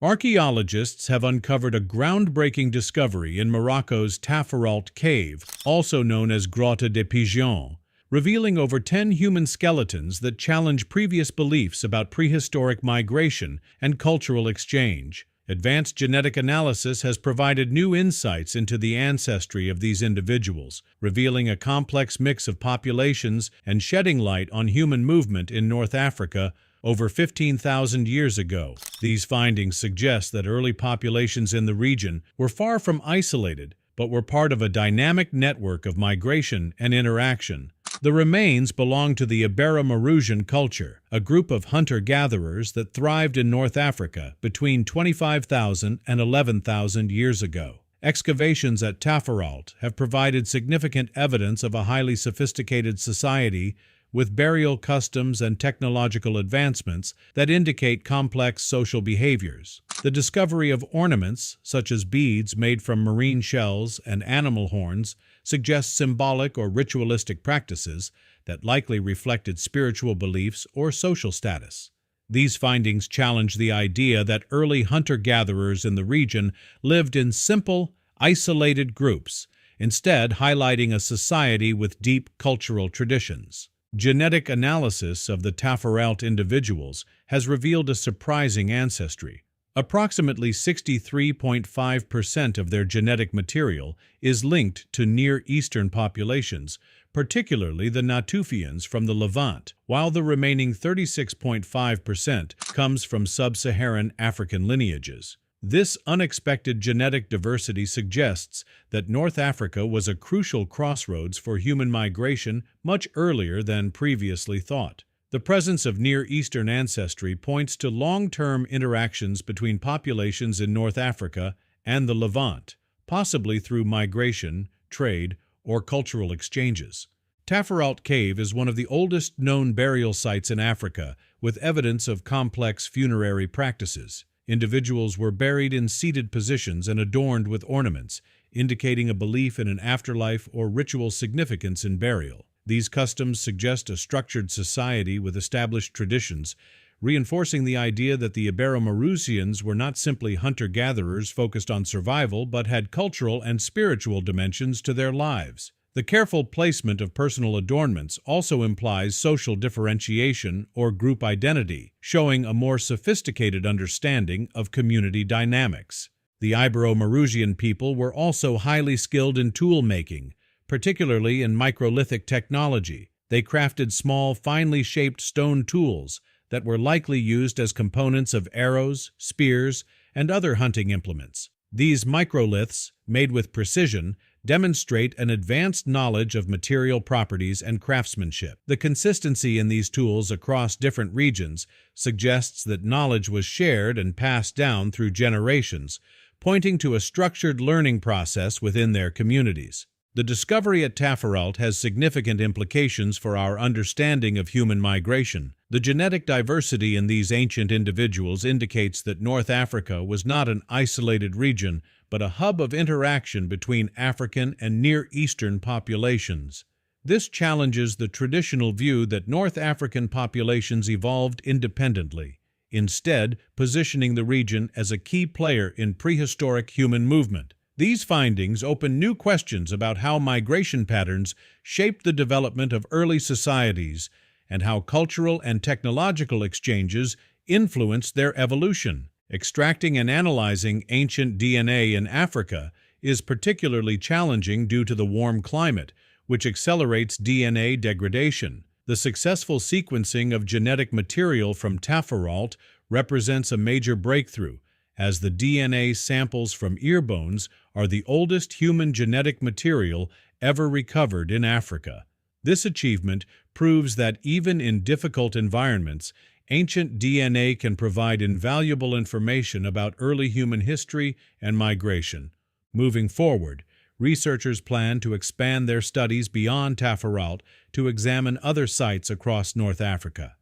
Archaeologists have uncovered a groundbreaking discovery in Morocco's Taforalt cave, also known as Grotte des Pigeons, revealing over 10 human skeletons that challenge previous beliefs about prehistoric migration and cultural exchange. Advanced genetic analysis has provided new insights into the ancestry of these individuals, revealing a complex mix of populations and shedding light on human movement in North Africa over 15,000 years ago. These findings suggest that early populations in the region were far from isolated, but were part of a dynamic network of migration and interaction. The remains belong to the Iberomaurusian culture, a group of hunter-gatherers that thrived in North Africa between 25,000 and 11,000 years ago. Excavations at Taforalt have provided significant evidence of a highly sophisticated society with burial customs and technological advancements that indicate complex social behaviors. The discovery of ornaments, such as beads made from marine shells and animal horns, suggests symbolic or ritualistic practices that likely reflected spiritual beliefs or social status. These findings challenge the idea that early hunter-gatherers in the region lived in simple, isolated groups, instead highlighting a society with deep cultural traditions. Genetic analysis of the Taforalt individuals has revealed a surprising ancestry. Approximately 63.5% of their genetic material is linked to Near Eastern populations, particularly the Natufians from the Levant, while the remaining 36.5% comes from sub-Saharan African lineages. This unexpected genetic diversity suggests that North Africa was a crucial crossroads for human migration much earlier than previously thought. The presence of Near Eastern ancestry points to long-term interactions between populations in North Africa and the Levant, possibly through migration, trade, or cultural exchanges. Taforalt Cave is one of the oldest known burial sites in Africa, with evidence of complex funerary practices. Individuals were buried in seated positions and adorned with ornaments, indicating a belief in an afterlife or ritual significance in burial. These customs suggest a structured society with established traditions, reinforcing the idea that the Iberomaurusians were not simply hunter-gatherers focused on survival, but had cultural and spiritual dimensions to their lives. The careful placement of personal adornments also implies social differentiation or group identity, showing a more sophisticated understanding of community dynamics. The Iberomaurusian people were also highly skilled in tool-making, particularly in microlithic technology. They crafted small, finely shaped stone tools that were likely used as components of arrows, spears, and other hunting implements. These microliths, made with precision, demonstrate an advanced knowledge of material properties and craftsmanship. The consistency in these tools across different regions suggests that knowledge was shared and passed down through generations, pointing to a structured learning process within their communities. The discovery at Taforalt has significant implications for our understanding of human migration. The genetic diversity in these ancient individuals indicates that North Africa was not an isolated region, but a hub of interaction between African and Near Eastern populations. This challenges the traditional view that North African populations evolved independently, instead positioning the region as a key player in prehistoric human movement. These findings open new questions about how migration patterns shaped the development of early societies and how cultural and technological exchanges influenced their evolution. Extracting and analyzing ancient DNA in Africa is particularly challenging due to the warm climate, which accelerates DNA degradation. The successful sequencing of genetic material from Taforalt represents a major breakthrough, as the DNA samples from ear bones are the oldest human genetic material ever recovered in Africa. This achievement proves that even in difficult environments, ancient DNA can provide invaluable information about early human history and migration. Moving forward, researchers plan to expand their studies beyond Taforalt to examine other sites across North Africa.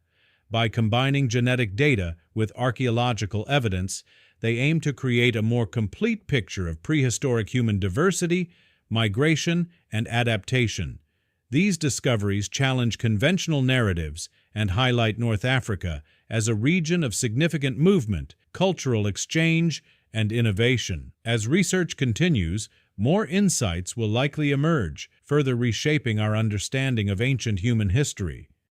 By combining genetic data with archaeological evidence, they aim to create a more complete picture of prehistoric human diversity, migration, and adaptation. These discoveries challenge conventional narratives and highlight North Africa as a region of significant movement cultural exchange, and innovation. As research continues, more insights will likely emerge, further reshaping our understanding of ancient human history.